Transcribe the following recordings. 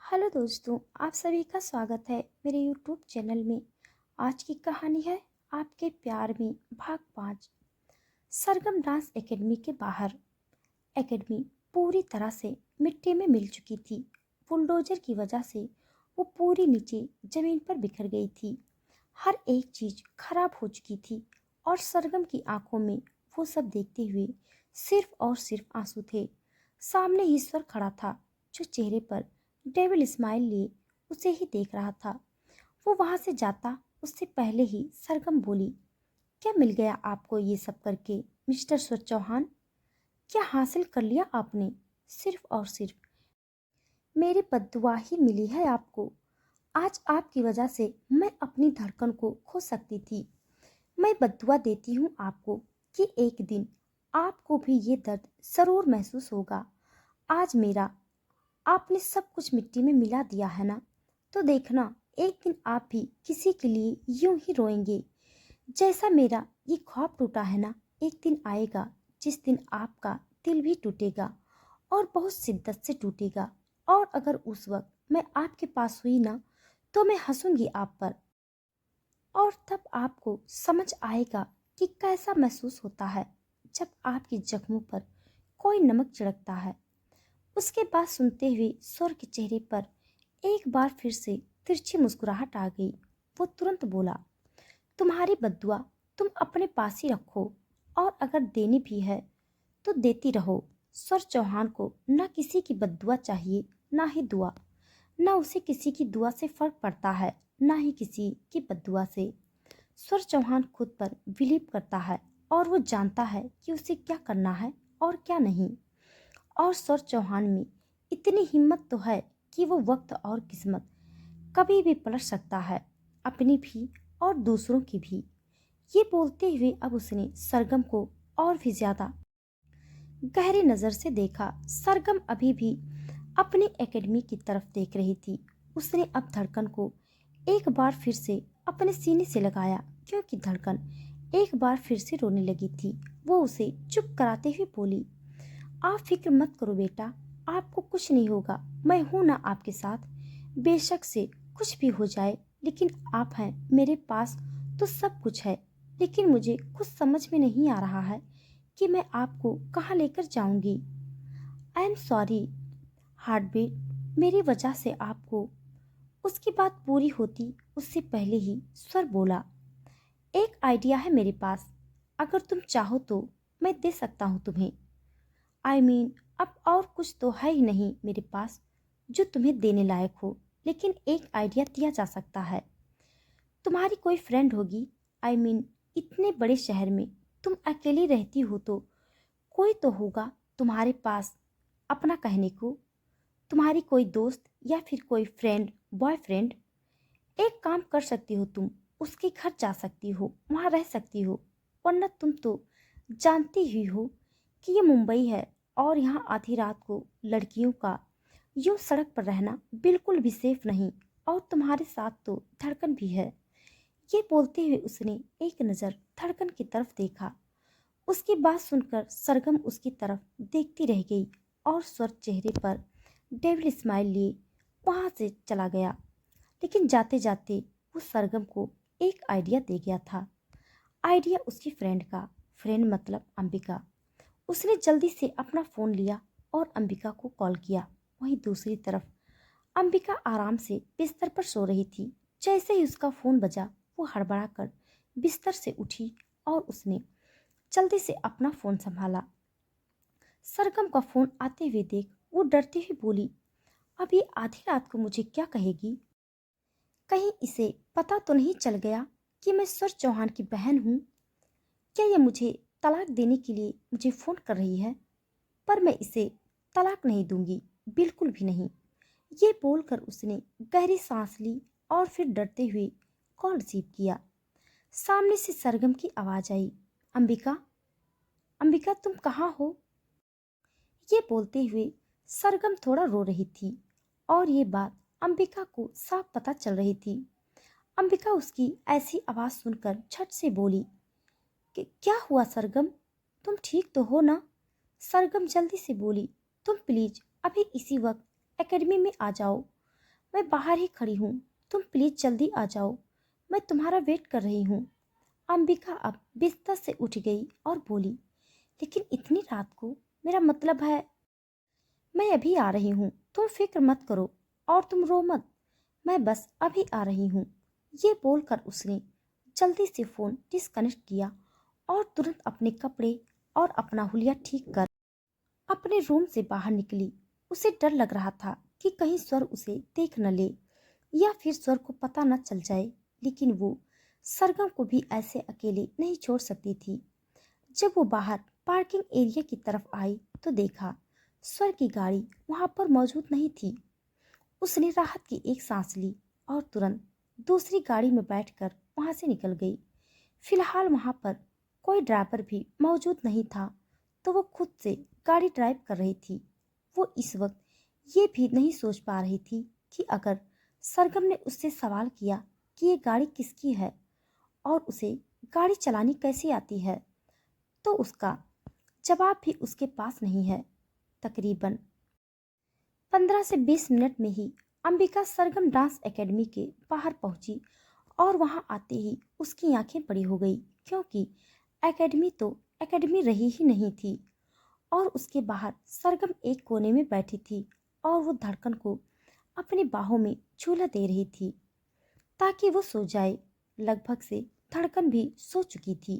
Hello दोस्तों, आप सभी का स्वागत है मेरे यूट्यूब चैनल में। आज की कहानी है आपके प्यार में भाग 5। सरगम डांस एकेडमी के बाहर। एकेडमी पूरी तरह से मिट्टी में मिल चुकी थी। बुलडोजर की वजह से वो पूरी नीचे जमीन पर बिखर गई थी। हर एक चीज खराब हो चुकी थी और सरगम की आंखों में वो सब देखते हुए सिर्फ और सिर्फ आंसू थे। सामने ईश्वर खड़ा था, जो चेहरे पर डेविल स्माइल लिए उसे ही देख रहा था। वो वहां से जाता उससे पहले ही सरगम बोली, क्या मिल गया आपको ये सब करके मिस्टर स्वर चौहान? क्या हासिल कर लिया आपने? सिर्फ और सिर्फ मेरी बद्दुआ ही मिली है आपको। आज आपकी वजह से मैं अपनी धड़कन को खो सकती थी। मैं बद्दुआ देती हूँ आपको कि एक दिन आपको भी ये दर्द जरूर महसूस होगा। आज मेरा आपने सब कुछ मिट्टी में मिला दिया है ना, तो देखना एक दिन आप भी किसी के लिए यूं ही रोएंगे जैसा मेरा ये ख्वाब टूटा है ना। एक दिन आएगा जिस दिन आपका दिल भी टूटेगा और बहुत शिद्दत से टूटेगा। और अगर उस वक्त मैं आपके पास हुई ना, तो मैं हंसूंगी आप पर। और तब आपको समझ आएगा कि कैसा महसूस होता है जब आपकी जख्मों पर कोई नमक छिड़कता है। उसके बाद सुनते हुए स्वर के चेहरे पर एक बार फिर से तिरछी मुस्कुराहट आ गई। वो तुरंत बोला, तुम्हारी बद्दुआ तुम अपने पास ही रखो, और अगर देनी भी है तो देती रहो। स्वर चौहान को न किसी की बद्दुआ चाहिए, ना ही दुआ। न उसे किसी की दुआ से फर्क पड़ता है, ना ही किसी की बद्दुआ से। स्वर चौहान खुद पर बिलीव करता है और वो जानता है कि उसे क्या करना है और क्या नहीं। और स्वर चौहान में इतनी हिम्मत तो है कि वो वक्त और किस्मत कभी भी पलट सकता है, अपनी भी और दूसरों की भी। ये बोलते हुए अब उसने सरगम को और भी ज्यादा गहरी नजर से देखा। सरगम अभी भी अपनी एकेडमी की तरफ देख रही थी। उसने अब धड़कन को एक बार फिर से अपने सीने से लगाया, क्योंकि धड़कन एक बार फिर से रोने लगी थी। वो उसे चुप कराते हुए बोली, आप फिक्र मत करो बेटा, आपको कुछ नहीं होगा। मैं हूं ना आपके साथ। बेशक से कुछ भी हो जाए, लेकिन आप हैं मेरे पास, तो सब कुछ है। लेकिन मुझे कुछ समझ में नहीं आ रहा है कि मैं आपको कहाँ लेकर जाऊंगी। आई एम सॉरी हार्टबीट, मेरी वजह से आपको। उसकी बात पूरी होती उससे पहले ही स्वर बोला, एक आइडिया है मेरे पास। अगर तुम चाहो तो मैं दे सकता हूँ तुम्हें। अब और कुछ तो है ही नहीं मेरे पास जो तुम्हें देने लायक हो, लेकिन एक आइडिया दिया जा सकता है। तुम्हारी कोई फ्रेंड होगी। इतने बड़े शहर में तुम अकेली रहती हो, तो कोई तो होगा तुम्हारे पास अपना कहने को। तुम्हारी कोई दोस्त या फिर कोई फ्रेंड, बॉयफ्रेंड। एक काम कर सकती हो तुम, उसके घर जा सकती हो, वहां रह सकती हो। वरना तुम तो जानती ही हो कि ये मुंबई है और यहाँ आधी रात को लड़कियों का यूं सड़क पर रहना बिल्कुल भी सेफ नहीं। और तुम्हारे साथ तो धड़कन भी है। ये बोलते हुए उसने एक नज़र धड़कन की तरफ देखा। उसकी बात सुनकर सरगम उसकी तरफ देखती रह गई और स्वर चेहरे पर डेविल स्माइल लिए वहां से चला गया। लेकिन जाते जाते वो सरगम को एक आइडिया दे गया था। आइडिया उसकी फ्रेंड का। फ्रेंड मतलब अंबिका। उसने जल्दी से अपना फोन लिया और अंबिका को कॉल किया। वहीं दूसरी तरफ अंबिका आराम से बिस्तर पर सो रही थी। जैसे ही उसका फोन बजा, वो हड़बड़ा कर बिस्तर से उठी और उसने जल्दी से अपना फोन संभाला। सरगम का फोन आते हुए देख वो डरती हुई बोली, अब ये आधी रात को मुझे क्या कहेगी? कहीं इसे पता तो नहीं चल गया कि मैं स्वर चौहान की बहन हूँ? क्या ये मुझे तलाक देने के लिए मुझे फोन कर रही है? पर मैं इसे तलाक नहीं दूंगी, बिल्कुल भी नहीं। ये बोलकर उसने गहरी सांस ली और फिर डरते हुए कॉल रिसीव किया। सामने से सरगम की आवाज आई, अंबिका, अंबिका तुम कहाँ हो? ये बोलते हुए सरगम थोड़ा रो रही थी और ये बात अंबिका को साफ पता चल रही थी। अंबिका उसकी ऐसी आवाज सुनकर झट से बोली कि क्या हुआ सरगम, तुम ठीक तो हो ना? सरगम जल्दी से बोली, तुम प्लीज अभी इसी वक्त एकेडमी में आ जाओ। मैं बाहर ही खड़ी हूँ, तुम प्लीज जल्दी आ जाओ, मैं तुम्हारा वेट कर रही हूँ। अंबिका अब बिस्तर से उठ गई और बोली, लेकिन इतनी रात को? मेरा मतलब है, मैं अभी आ रही हूँ, तुम फिक्र मत करो और तुम रो मत, मैं बस अभी आ रही हूँ। ये बोलकर उसने जल्दी से फोन डिस्कनेक्ट किया और तुरंत अपने कपड़े और अपना हुलिया ठीक कर अपने रूम से बाहर निकली। उसे डर लग रहा था कि कहीं स्वर उसे देख न ले या फिर स्वर को पता न चल जाए, लेकिन वो सरगम को भी ऐसे अकेले नहीं छोड़ सकती थी। जब वो बाहर पार्किंग एरिया की तरफ आई तो देखा स्वर की गाड़ी वहां पर मौजूद नहीं थी। उसने राहत की एक सांस ली और तुरंत दूसरी गाड़ी में बैठकर वहां से निकल गई। फिलहाल वहां पर कोई ड्राइवर भी मौजूद नहीं था, तो वो खुद से गाड़ी ड्राइव कर रही थी। वो इस वक्त ये भी नहीं सोच पा रही थी कि अगर सरगम ने उससे सवाल किया कि ये गाड़ी किसकी है और उसे गाड़ी चलानी कैसी आती है, तो उसका जवाब भी उसके पास नहीं है। तकरीबन 15 से 20 मिनट में ही अंबिका सरगम डांस एकेडमी के बाहर पहुंची और वहां आते ही उसकी आंखें बड़ी हो गई, क्योंकि एकेडमी तो एकेडमी रही ही नहीं थी और उसके बाहर सरगम एक कोने में बैठी थी और वो धड़कन को अपनी बाहों में झूला दे रही थी ताकि वो सो जाए। लगभग से धड़कन भी सो चुकी थी।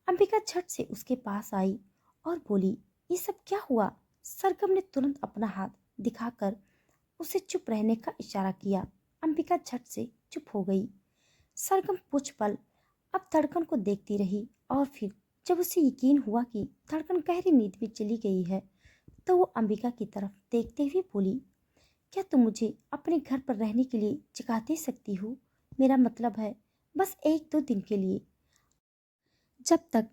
अंबिका झट से उसके पास आई और बोली, ये सब क्या हुआ? सरगम ने तुरंत अपना हाथ दिखाकर उसे चुप रहने का इशारा किया। अंबिका झट से चुप हो गई। सरगम कुछ पल अब धड़कन को देखती रही और फिर जब उसे यकीन हुआ कि धड़कन गहरी नींद में चली गई है, तो वो अंबिका की तरफ देखते हुए बोली, क्या तुम मुझे अपने घर पर रहने के लिए जगह दे सकती हो? मेरा मतलब है, बस 1-2 दिन के लिए, जब तक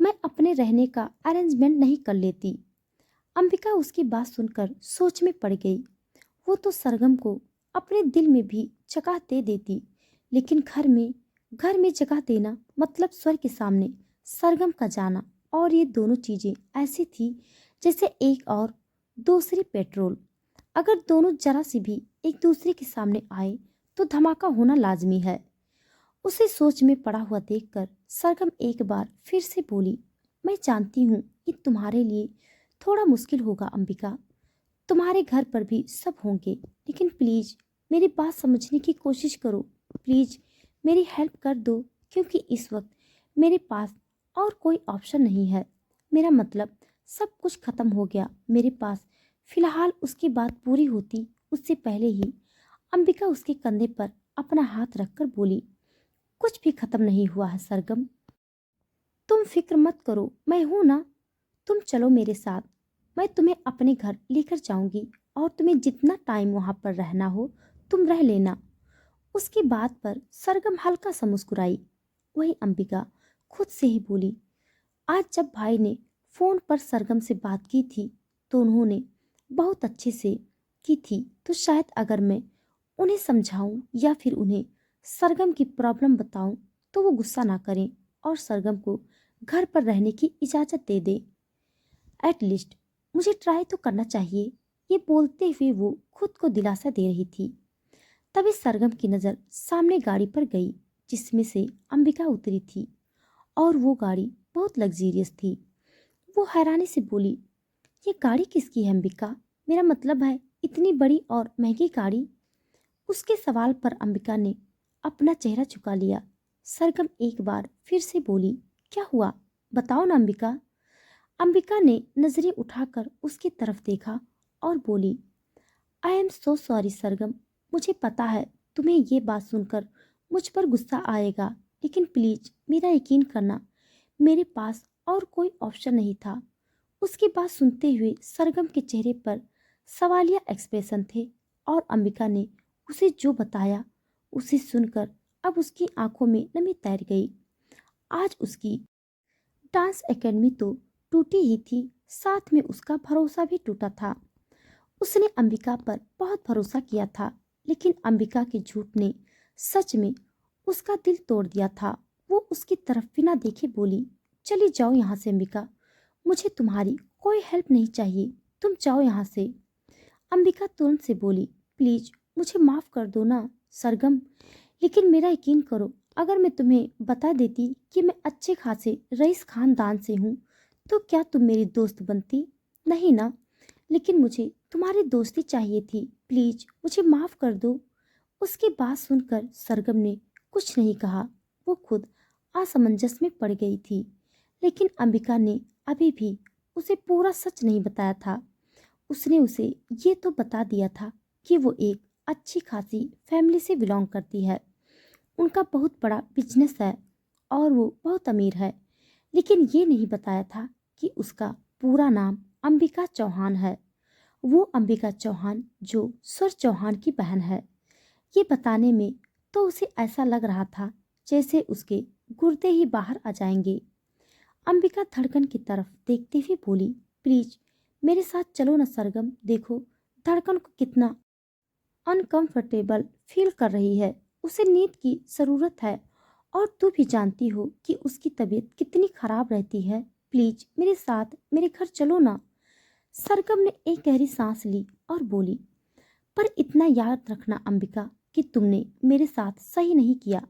मैं अपने रहने का अरेंजमेंट नहीं कर लेती। अंबिका उसकी बात सुनकर सोच में पड़ गई। वो तो सरगम को अपने दिल में भी जगह दे देती, लेकिन घर में जगह देना मतलब स्वर के सामने सरगम का जाना, और ये दोनों चीजें ऐसी थी जैसे एक और दूसरी पेट्रोल। अगर दोनों जरा सी भी एक दूसरे के सामने आए तो धमाका होना लाजमी है। उसे सोच में पड़ा हुआ देखकर सरगम एक बार फिर से बोली, मैं जानती हूँ कि तुम्हारे लिए थोड़ा मुश्किल होगा अंबिका, तुम्हारे घर पर भी सब होंगे, लेकिन प्लीज मेरी बात समझने की कोशिश करो। प्लीज मेरी हेल्प कर दो, क्योंकि इस वक्त मेरे पास और कोई ऑप्शन नहीं है। मेरा मतलब सब कुछ खत्म हो गया मेरे पास। फिलहाल उसकी बात पूरी होती उससे पहले ही अंबिका उसके कंधे पर अपना हाथ रखकर बोली, कुछ भी खत्म नहीं हुआ है सरगम, तुम फिक्र मत करो, मैं हूं ना। तुम चलो मेरे साथ, मैं तुम्हें अपने घर लेकर जाऊंगी और तुम्हें जितना टाइम वहां पर रहना हो तुम रह लेना। उसकी बात पर सरगम हल्का सा मुस्कुराई। वही अंबिका खुद से ही बोली, आज जब भाई ने फोन पर सरगम से बात की थी तो उन्होंने बहुत अच्छे से की थी, तो शायद अगर मैं उन्हें समझाऊं या फिर उन्हें सरगम की प्रॉब्लम बताऊं तो वो गुस्सा ना करें और सरगम को घर पर रहने की इजाज़त दे दें। एटलीस्ट मुझे ट्राई तो करना चाहिए। ये बोलते हुए वो खुद को दिलासा दे रही थी। तभी सरगम की नज़र सामने गाड़ी पर गई जिसमें से अंबिका उतरी थी, और वो गाड़ी बहुत लग्जीरियस थी। वो हैरानी से बोली, ये गाड़ी किसकी है अंबिका? मेरा मतलब है, इतनी बड़ी और महंगी गाड़ी? उसके सवाल पर अंबिका ने अपना चेहरा झुका लिया। सरगम एक बार फिर से बोली, क्या हुआ, बताओ ना अंबिका। अंबिका ने नजरें उठाकर उसकी तरफ देखा और बोली, आई एम सो सॉरी सरगम, मुझे पता है तुम्हें ये बात सुनकर मुझ पर गुस्सा आएगा, लेकिन प्लीज मेरा यकीन करना, मेरे पास और कोई ऑप्शन नहीं था। उसकी बात सुनते हुए सरगम के चेहरे पर सवालिया एक्सप्रेशन थे और अंबिका ने उसे जो बताया उसे सुनकर अब उसकी आंखों में नमी तैर गई। आज उसकी डांस एकेडमी तो टूटी ही थी, साथ में उसका भरोसा भी टूटा था। उसने अंबिका पर बहुत भरोसा किया था, लेकिन अंबिका के झूठ ने सच में उसका दिल तोड़ दिया था। वो उसकी तरफ बिना देखे बोली, चली जाओ यहाँ से अंबिका, मुझे तुम्हारी कोई हेल्प नहीं चाहिए, तुम जाओ यहाँ से। अंबिका तुरंत से बोली, प्लीज मुझे माफ़ कर दो ना सरगम। लेकिन मेरा यकीन करो, अगर मैं तुम्हें बता देती कि मैं अच्छे खासे रईस खानदान से हूँ, तो क्या तुम मेरी दोस्त बनती? नहीं ना। लेकिन मुझे तुम्हारी दोस्ती चाहिए थी, प्लीज मुझे माफ़ कर दो। उसकी बात सुनकर सरगम ने कुछ नहीं कहा। वो खुद असमंजस में पड़ गई थी। लेकिन अंबिका ने अभी भी उसे पूरा सच नहीं बताया था। उसने उसे ये तो बता दिया था कि वो एक अच्छी खासी फैमिली से बिलोंग करती है, उनका बहुत बड़ा बिजनेस है और वो बहुत अमीर है। लेकिन ये नहीं बताया था कि उसका पूरा नाम अंबिका चौहान है। वो अंबिका चौहान जो स्वर चौहान की बहन है। ये बताने में तो उसे ऐसा लग रहा था जैसे उसके गुर्दे ही बाहर आ जाएंगे। अंबिका धड़कन की तरफ देखते हुए बोली, प्लीज मेरे साथ चलो ना सरगम। देखो धड़कन को कितना अनकंफर्टेबल फील कर रही है। उसे नींद की जरूरत है और तू भी जानती हो कि उसकी तबीयत कितनी खराब रहती है। प्लीज मेरे साथ मेरे घर चलो ना। सरगम ने एक गहरी सांस ली और बोली, पर इतना याद रखना अंबिका कि तुमने मेरे साथ सही नहीं किया।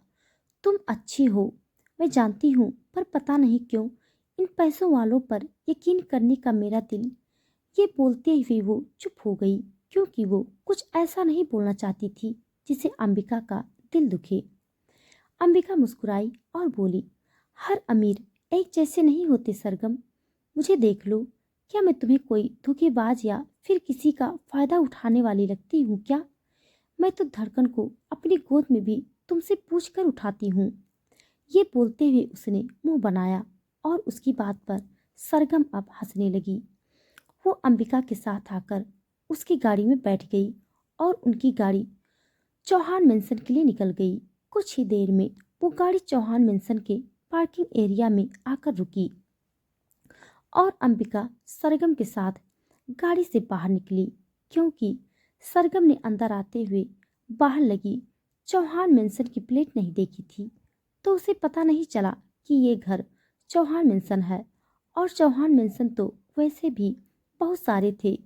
तुम अच्छी हो, मैं जानती हूँ, पर पता नहीं क्यों इन पैसों वालों पर यकीन करने का मेरा दिल। ये बोलते हुए वो चुप हो गई, क्योंकि वो कुछ ऐसा नहीं बोलना चाहती थी जिसे अंबिका का दिल दुखे। अंबिका मुस्कुराई और बोली, हर अमीर एक जैसे नहीं होते सरगम। मुझे देख लो, क्या मैं तुम्हें कोई धोखेबाज या फिर किसी का फायदा उठाने वाली लगती हूँ क्या? मैं तो धड़कन को अपनी गोद में भी तुमसे पूछ कर उठाती हूँ। ये बोलते हुए उसने मुंह बनाया और उसकी बात पर सरगम अब हंसने लगी। वो अंबिका के साथ आकर उसकी गाड़ी में बैठ गई और उनकी गाड़ी चौहान मेंशन के लिए निकल गई। कुछ ही देर में वो गाड़ी चौहान मेंशन के पार्किंग एरिया में आकर रुकी और अंबिका सरगम के साथ गाड़ी से बाहर निकली, क्योंकि सरगम ने अंदर आते हुए बाहर लगी चौहान मेंशन की प्लेट नहीं देखी थी, तो उसे पता नहीं चला कि ये घर चौहान मेंशन है। और चौहान मेंशन तो वैसे भी बहुत सारे थे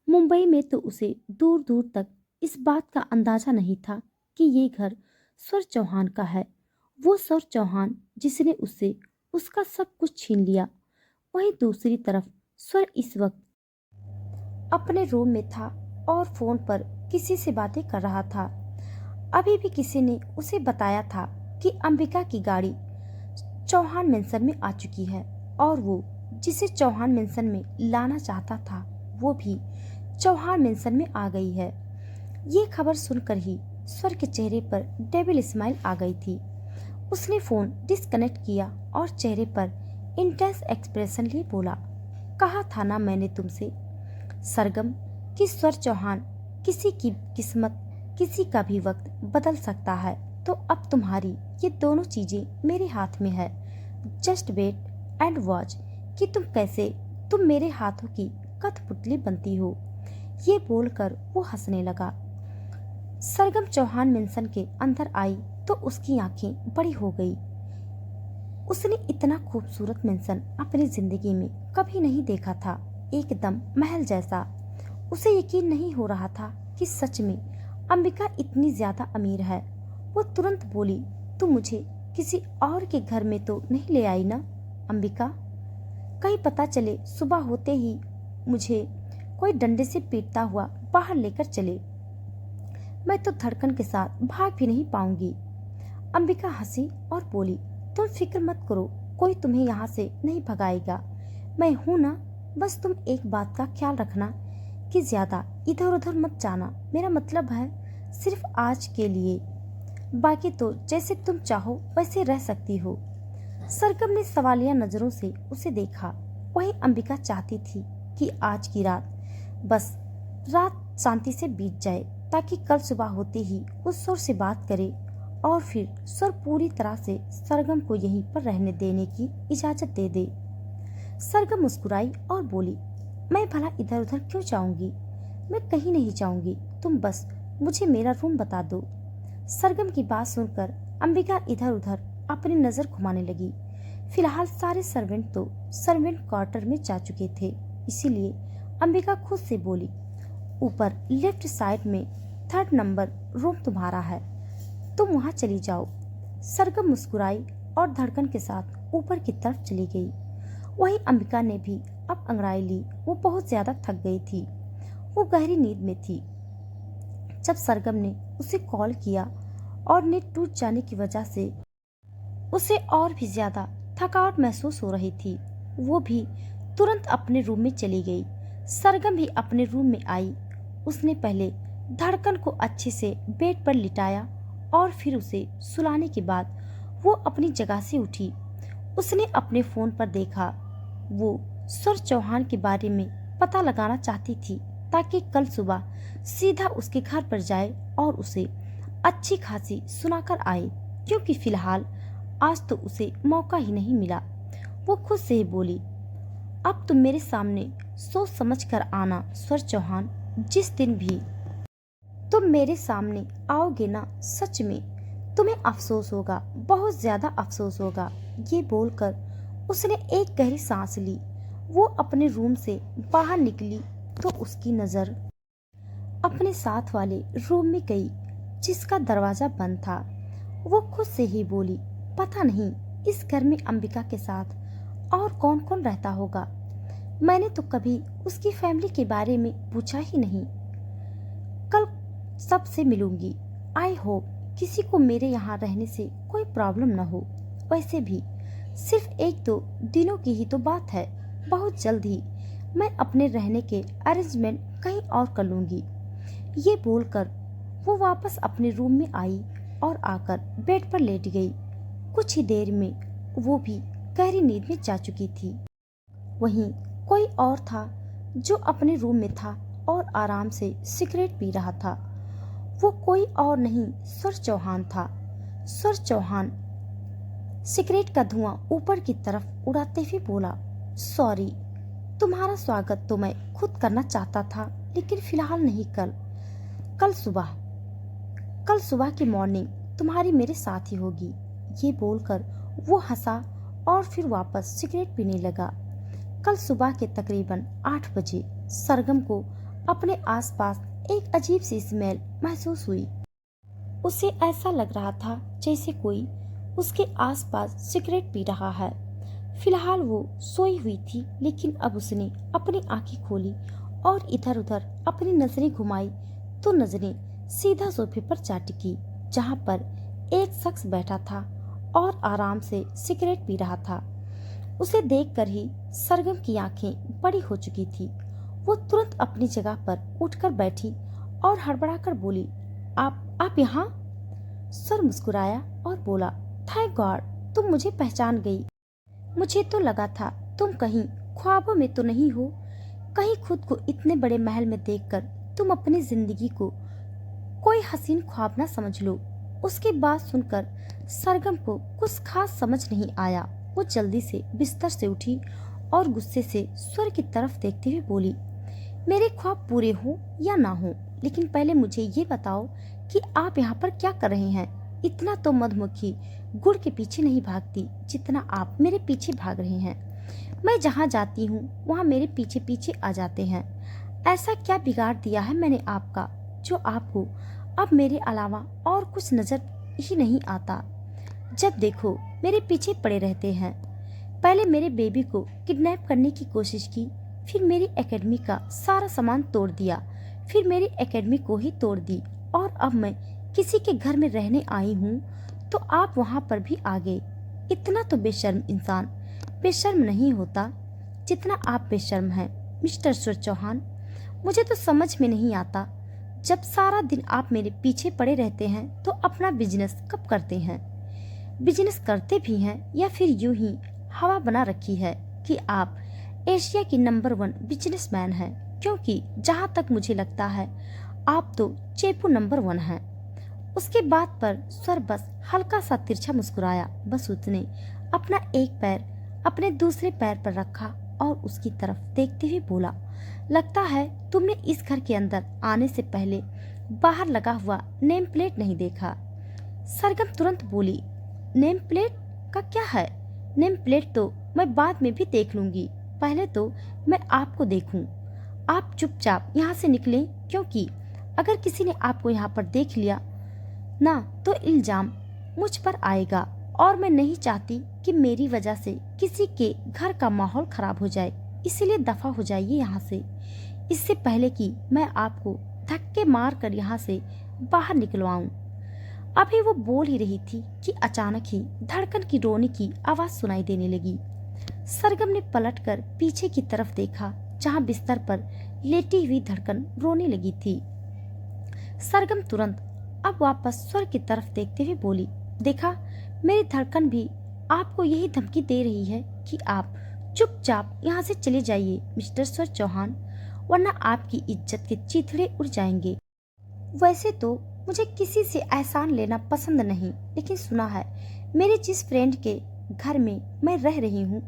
मुंबई में, तो उसे दूर दूर तक इस बात का अंदाजा नहीं था कि ये घर स्वर चौहान का है। वो स्वर चौहान जिसने उससे उसका सब कुछ छीन लिया। वहीं दूसरी तरफ स्वर इस वक्त अपने रूम में था और फोन पर किसी से बातें कर रहा था। अभी भी किसी ने उसे बताया था कि अंबिका की गाड़ी चौहान मेंशन में आ चुकी है और वो जिसे चौहान मेंशन में लाना चाहता था वो भी चौहान मेंशन में आ गई है। ये खबर सुनकर ही स्वर के चेहरे पर डेविल स्माइल आ गई थी। उसने फोन डिस्कनेक्ट किया और चेहरे पर इंटेंस एक्सप्रेशन लिए बोला, कहा था ना मैंने तुमसे सरगम कि स्वर चौहान किसी की किस्मत किसी का भी वक्त बदल सकता है। तो अब तुम्हारी ये दोनों चीजें मेरे हाथ में है। जस्ट वेट एंड वॉच कि तुम मेरे हाथों की कठपुतली बनती हो। ये बोलकर वो हंसने लगा। सरगम चौहान मेंशन के अंदर आई तो उसकी आंखें बड़ी हो गई। उसने इतना खूबसूरत मेंशन अपनी जिंदगी में कभी नहीं देखा था, एकदम महल जैसा। उसे यकीन नहीं हो रहा था कि सच में अंबिका इतनी ज्यादा अमीर है। वो तुरंत बोली, तुम मुझे किसी और के घर में तो नहीं ले आई ना अंबिका? कहीं पता चले सुबह होते ही मुझे कोई डंडे से पीटता हुआ बाहर लेकर चले। मैं तो धड़कन के साथ भाग भी नहीं पाऊंगी। अंबिका हंसी और बोली, तुम फिक्र मत करो, कोई तुम्हें यहाँ से नहीं भगाएगा। मैं हूं ना। बस तुम एक बात का ख्याल रखना कि ज्यादा इधर उधर मत जाना। मेरा मतलब है सिर्फ आज के लिए, बाकी तो जैसे तुम चाहो वैसे रह सकती हो। सरगम ने सवालिया नजरों से उसे देखा। वही अंबिका चाहती थी कि आज की रात शांति से बीत जाए, ताकि कल सुबह होते ही उस सुर से बात करे और फिर सुर पूरी तरह से सरगम को यहीं पर रहने देने की इजाजत दे दे। सरगम मुस्कुराई और बोली, मैं भला इधर उधर क्यों जाऊंगी? मैं कहीं नहीं जाऊंगी, तुम बस मुझे मेरा रूम बता दो। सरगम की बात सुनकर अंबिका इधर उधर अपनी नजर घुमाने लगी। फिलहाल सारे सर्वेंट तो सर्वेंट क्वार्टर में जा चुके थे, इसीलिए अंबिका खुद से बोली, ऊपर लेफ्ट साइड में 3rd नंबर रूम तुम्हारा है, तुम वहां चली जाओ। सरगम मुस्कुराई और धड़कन के साथ ऊपर की तरफ चली गई। वही अंबिका ने भी अब अंगड़ाई ली। वो बहुत ज्यादा थक गई थी, वो गहरी नींद में थी। जब सरगम ने उसे कॉल किया और नेट टूट जाने की वजह से उसे और भी ज्यादा थकावट महसूस हो रही थी, वो भी तुरंत अपने रूम में चली गई। सरगम भी अपने रूम में आई। उसने पहले धड़कन को अच्छे से बेड पर लिटाया और फिर उसे सुलाने के बाद वो अपनी जगह से उठी। उसने अपने फोन पर देखा। वो सर चौहान के बारे में पता लगाना चाहती थी ताकि कल सुबह सीधा उसके घर पर जाए और उसे अच्छी खासी सुनाकर आए, क्योंकि फिलहाल आज तो उसे मौका ही नहीं मिला। वो खुद से ही बोली, अब तुम मेरे सामने सोच समझ कर आना सर चौहान। जिस दिन भी तुम मेरे सामने आओगे ना, सच में तुम्हें अफसोस होगा, बहुत ज्यादा अफसोस होगा। ये बोलकर उसने एक गहरी सांस ली। वो अपने रूम से बाहर निकली तो उसकी नजर अपने साथ वाले रूम में गई, जिसका दरवाजा बंद था। वो खुद से ही बोली, पता नहीं इस घर में अंबिका के साथ और कौन कौन रहता होगा। मैंने तो कभी उसकी फैमिली के बारे में पूछा ही नहीं। कल सबसे मिलूंगी। आई होप किसी को मेरे यहाँ रहने से कोई प्रॉब्लम न हो। वैसे भी सिर्फ 1-2 दिनों की ही तो बात है। बहुत जल्द ही मैं अपने रहने के अरेंजमेंट कहीं और कर लूंगी। ये बोलकर वो वापस अपने रूम में आई और आकर बेड पर लेट गई। कुछ ही देर में वो भी गहरी नींद में जा चुकी थी। वहीं कोई और था जो अपने रूम में था और आराम से सिगरेट पी रहा था। वो कोई और नहीं, सर चौहान था। सर चौहान सिगरेट का धुआं ऊपर की तरफ उड़ाते हुए बोला, सॉरी, तुम्हारा स्वागत तो मैं खुद करना चाहता था, लेकिन फिलहाल नहीं। कल सुबह की मॉर्निंग तुम्हारी मेरे साथ ही होगी। ये बोलकर वो हंसा और फिर वापस सिगरेट पीने लगा। कल सुबह के तकरीबन 8 बजे सरगम को अपने आसपास एक अजीब सी स्मेल महसूस हुई। उसे ऐसा लग रहा था जैसे कोई उसके आसपास सिगरेट पी रहा है। फिलहाल वो सोई हुई थी, लेकिन अब उसने अपनी आंखें खोली और इधर उधर अपनी नजरें घुमाई तो नजरें सीधा सोफे पर जा टिकी, जहां पर एक शख्स बैठा था और आराम से सिगरेट पी रहा था। उसे देखकर ही सरगम की आंखें बड़ी हो चुकी थी। वो तुरंत अपनी जगह पर उठकर बैठी और हड़बड़ाकर बोली, आप यहाँ? सर मुस्कुराया और बोला, थैंक गॉड तुम मुझे पहचान गई। मुझे तो लगा था तुम कहीं ख्वाबों में तो नहीं हो। कहीं खुद को इतने बड़े महल में देखकर तुम अपनी जिंदगी को कोई हसीन ख्वाब ना समझ लो। उसकी बात सुनकर सरगम को कुछ खास समझ नहीं आया। वो जल्दी से बिस्तर से उठी और गुस्से से स्वर की तरफ देखते हुए बोली, मेरे ख्वाब पूरे हो या ना हो, लेकिन पहले मुझे ये बताओ कि आप यहाँ पर क्या कर रहे हैं। इतना तो मधुमक्खी गुड़ के पीछे नहीं भागती जितना आप मेरे पीछे भाग रहे हैं। मैं जहाँ जाती हूँ वहाँ मेरे पीछे पीछे आ जाते हैं। ऐसा क्या बिगाड़ दिया है मैंने आपका जो आपको अब मेरे अलावा और कुछ नजर ही नहीं आता। जब देखो मेरे पीछे पड़े रहते हैं। पहले मेरे बेबी को किडनैप करने की कोशिश की, फिर मेरी एकेडमी का सारा सामान तोड़ दिया, फिर मेरी एकेडमी को ही तोड़ दी, और अब मैं किसी के घर में रहने आई हूँ तो आप वहाँ पर भी आ गए। इतना तो बेशर्म इंसान बेशर्म नहीं होता जितना आप बेशर्म हैं मिस्टर सुर चौहान। मुझे तो समझ में नहीं आता, जब सारा दिन आप मेरे पीछे पड़े रहते हैं तो अपना बिजनेस कब करते हैं? बिजनेस करते भी हैं या फिर यूं ही हवा बना रखी है कि आप एशिया की नंबर 1 बिजनेसमैन हैं? क्योंकि जहाँ तक मुझे लगता है आप तो चेपू नंबर 1 हैं। उसके बाद पर स्वर बस हल्का सा तिरछा मुस्कुराया। बस उसने अपना एक पैर अपने दूसरे पैर पर रखा और उसकी तरफ देखते हुए बोला, लगता है तुमने इस घर के अंदर आने से पहले बाहर लगा हुआ नेम प्लेट नहीं देखा। सरगम तुरंत बोली, नेम प्लेट का क्या है? नेम प्लेट तो मैं बाद में भी देख लूंगी, पहले तो मैं आपको देखूं। आप चुपचाप यहाँ से निकलें, क्योंकि अगर किसी ने आपको यहाँ पर देख लिया ना तो इल्जाम मुझ पर आएगा और मैं नहीं चाहती कि मेरी वजह से किसी के घर का माहौल खराब हो जाए, इसलिए दफा हो जाइए यहाँ से, इससे पहले कि मैं आपको धक्के मार कर यहाँ से बाहर निकलवाऊं। अभी वो बोल ही रही थी कि अचानक ही धड़कन की रोने की आवाज सुनाई देने लगी। सरगम ने पलटकर पीछे की तरफ देखा जहां बिस्तर पर लेटी हुई धड़कन रोने लगी थी। सरगम तुरंत अब वापस स्वर की तरफ देखते हुए बोली, देखा, मेरी धड़कन भी आपको यही धमकी दे रही है कि आप चुपचाप यहाँ से चले जाइए मिस्टर स्वर चौहान, वरना आपकी इज्जत के चिथड़े उड़ जाएंगे। वैसे तो मुझे किसी से एहसान लेना पसंद नहीं, लेकिन सुना है मेरे जिस फ्रेंड के घर में मैं रह रही हूँ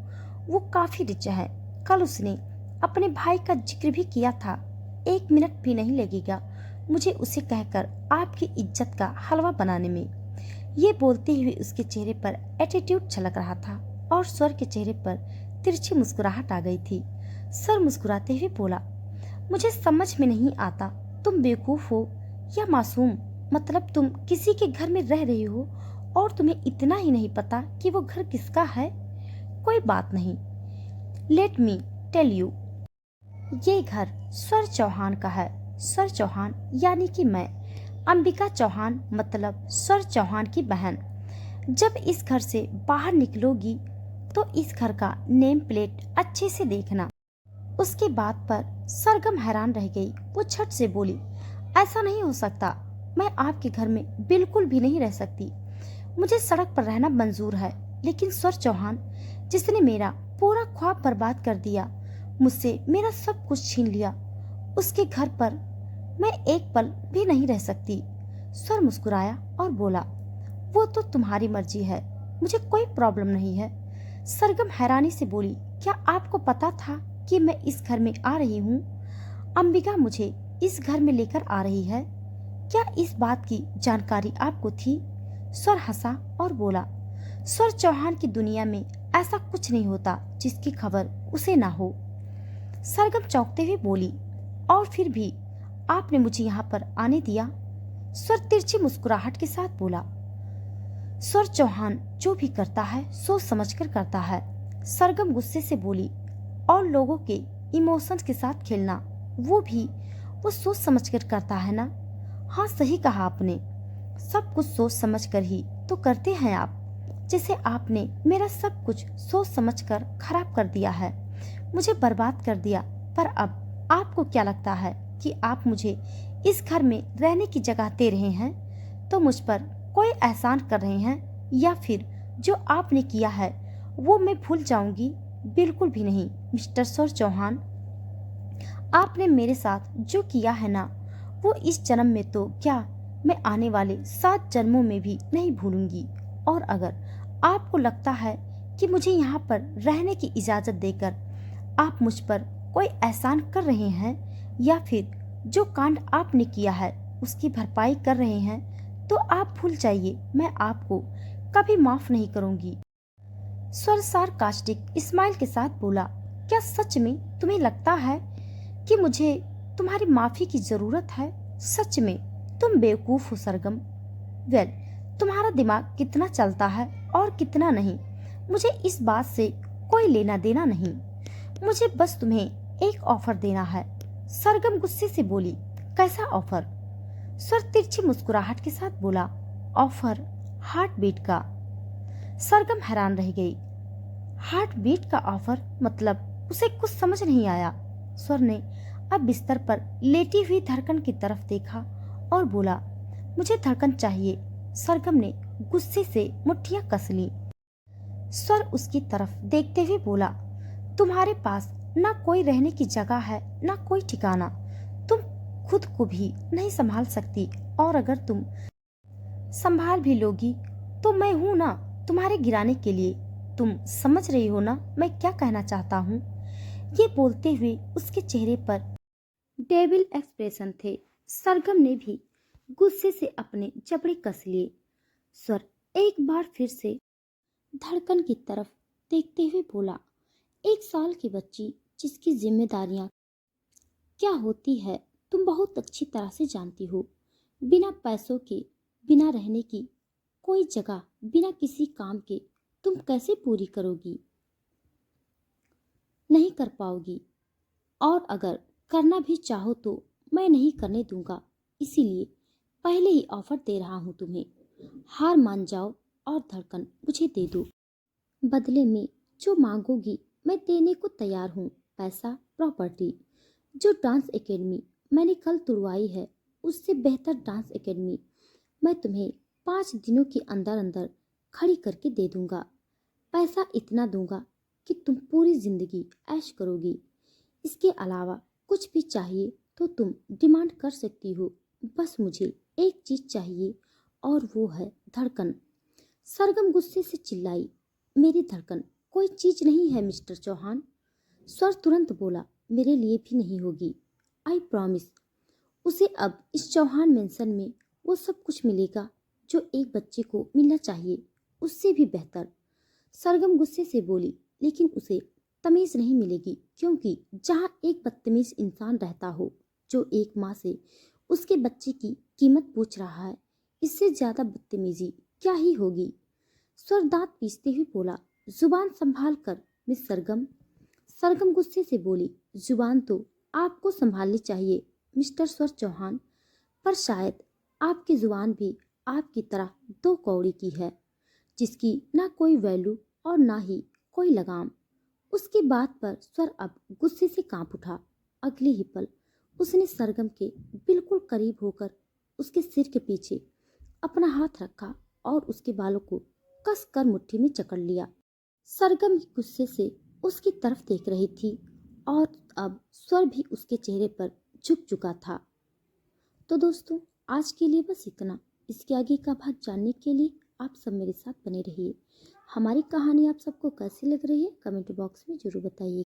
वो काफी रिच है। कल उसने अपने भाई का जिक्र भी किया था। 1 मिनट भी नहीं लगेगा मुझे उसे कहकर आपकी इज्जत का हलवा बनाने में। ये बोलते हुए उसके चेहरे पर एटीट्यूड छलक रहा था और स्वर के चेहरे पर तिरछी मुस्कुराहट आ गई थी। सर मुस्कुराते हुए बोला, मुझे समझ में नहीं आता तुम बेवकूफ हो या मासूम। मतलब तुम किसी के घर में रह रही हो और तुम्हें इतना ही नहीं पता कि वो घर किसका है। कोई बात नहीं, लेट मी टेल यू, ये घर स्वर चौहान का है। स्वर चौहान यानी कि मैं, अंबिका चौहान, मतलब स्वर चौहान की बहन। जब इस घर से बाहर निकलोगी तो इस घर का नेम प्लेट अच्छे से देखना। उसके बात पर सरगम हैरान रह गई। वो झट से बोली, ऐसा नहीं हो सकता, मैं आपके घर में बिल्कुल भी नहीं रह सकती। मुझे सड़क पर रहना मंजूर है, लेकिन स्वर चौहान जिसने मेरा पूरा ख्वाब बर्बाद कर दिया, मुझसे मेरा सब कुछ छीन लिया, उसके घर पर मैं एक पल भी नहीं रह सकती। स्वर मुस्कुराया और बोला, वो तो तुम्हारी मर्जी है, मुझे कोई प्रॉब्लम नहीं है। सरगम हैरानी से बोली, क्या आपको पता था कि मैं इस घर में आ रही हूँ? अंबिका मुझे इस घर में लेकर आ रही है, क्या इस बात की जानकारी आपको थी? स्वर हंसा और बोला, स्वर चौहान की दुनिया में ऐसा कुछ नहीं होता जिसकी खबर उसे ना हो। सरगम चौंकते हुए बोली, और फिर भी आपने मुझे यहाँ पर आने दिया? स्वर तिरछी मुस्कुराहट के साथ बोला, स्वर चौहान जो भी करता है सोच समझकर करता है। सरगम गुस्से से बोली, और लोगों के इमोशंस के साथ खेलना वो भी वो सोच समझकर करता है ना? हाँ, सही कहा आपने, सब कुछ सोच समझकर ही तो करते हैं आप। जैसे आपने मेरा सब कुछ सोच समझकर खराब कर दिया है, मुझे बर्बाद कर दिया। पर अब आपको क्या लगता है कि आप मुझे इस घर में रहने की जगह दे रहे हैं तो मुझ पर कोई एहसान कर रहे हैं, या फिर जो आपने किया है वो मैं भूल जाऊंगी? बिल्कुल भी नहीं मिस्टर स्वर चौहान, आपने मेरे साथ जो किया है ना, वो इस जन्म में तो क्या, मैं आने वाले 7 जन्मों में भी नहीं भूलूंगी। और अगर आपको लगता है कि मुझे यहाँ पर रहने की इजाजत देकर आप मुझ पर कोई एहसान कर रहे हैं, या फिर जो कांड आपने किया है उसकी भरपाई कर रहे हैं, तो आप भूल जाइए, मैं आपको कभी माफ नहीं करूंगी। स्वर सार्कास्टिक स्माइल के साथ बोला, क्या सच में तुम्हें लगता है कि मुझे तुम्हारी माफी की जरूरत है? सच में तुम बेवकूफ हो सरगम। वेल, तुम्हारा दिमाग कितना चलता है और कितना नहीं, मुझे इस बात से कोई लेना देना नहीं। मुझे बस तुम्हें एक ऑफर देना है। सरगम गुस्से से बोली, कैसा ऑफर? स्वर तिरछी मुस्कुराहट के साथ बोला, ऑफर हार्ट बीट का। सरगम हैरान रह गई। हार्ट बीट का ऑफर? मतलब उसे कुछ समझ नहीं आया। स्वर ने अब बिस्तर पर लेटी हुई धड़कन की तरफ देखा और बोला, मुझे धड़कन चाहिए। सरगम ने गुस्से से मुट्ठियां कस ली। स्वर उसकी तरफ देखते हुए बोला, तुम्हारे पास ना कोई रहने की जगह है ना कोई ठिकाना, तुम खुद को भी नहीं संभाल सकती, और अगर तुम संभाल भी लोगी तो मैं हूं ना तुम्हारे गिराने के लिए। तुम समझ रही हो ना मैं क्या कहना चाहता हूँ? ये बोलते हुए उसके चेहरे पर डेविल एक्सप्रेशन थे। सरगम ने भी गुस्से से अपने जबड़े कस लिए। स्वर एक बार फिर से धड़कन की तरफ देखते हुए बोला, 1 साल की बच्ची जिसकी जिम्मेदारियां क्या होती है तुम बहुत अच्छी तरह से जानती हो, बिना पैसों के, बिना रहने की कोई जगह, बिना किसी काम के तुम कैसे पूरी करोगी? नहीं कर पाओगी। और अगर करना भी चाहो तो मैं नहीं करने दूंगा। इसीलिए पहले ही ऑफर दे रहा हूं तुम्हें। हार मान जाओ और धड़कन मुझे दे दो। बदले में जो मांगोगी मैं देने को तैयार हूँ। पैसा, प्रॉपर्टी। जो डांस एकेडमी मैंने कल तुड़वाई है, उससे बेहतर डांस एकेडमी मैं तुम्हें 5 दिनों के अंदर अंदर खड़ी करके दे दूंगा। पैसा इतना दूंगा कि तुम पूरी जिंदगी ऐश करोगी। इसके अलावा कुछ भी चाहिए तो तुम डिमांड कर सकती हो। बस मुझे एक चीज चाहिए और वो है धड़कन। सरगम गुस्से से चिल्लाई। मेरी धड़कन कोई चीज नहीं है मिस्टर चौहान। स्वर तुरंत बोला, मेरे लिए भी नहीं होगी। I promise. उसे अब इस चौहान मेंशन में वो सब कुछ मिलेगा जो एक बच्चे को मिलना चाहिए, उससे भी बेहतर। सरगम गुस्से से बोली, लेकिन उसे तमीज नहीं मिलेगी, क्योंकि जहाँ एक बदतमीज इंसान रहता हो जो एक माँ से उसके बच्चे की कीमत पूछ रहा है, इससे ज्यादा बदतमीजी क्या ही होगी। स्वर दांत पीसते हुए बोला, जुबान संभाल कर मिस सरगम। सरगम गुस्से से बोली, जुबान तो आपको संभालनी चाहिए मिस्टर स्वर चौहान, पर शायद आपकी जुबान भी आपकी तरह 2 कौड़ी की है, जिसकी ना कोई वैल्यू और ना ही कोई लगाम। उसकी बात पर स्वर अब गुस्से से कांप उठा। अगले ही पल उसने सरगम के बिल्कुल करीब होकर उसके सिर के पीछे अपना हाथ रखा और उसके बालों को कस कर मुट्ठी में जकड़ लिया। सरगम गुस्से से उसकी तरफ देख रही थी और अब स्वर भी उसके चेहरे पर झुक चुका था। तो दोस्तों, आज के लिए बस इतना। इसके आगे का भाग जानने के लिए आप सब मेरे साथ बने रहिए। हमारी कहानी आप सबको कैसी लग रही है कमेंट बॉक्स में जरूर बताइए।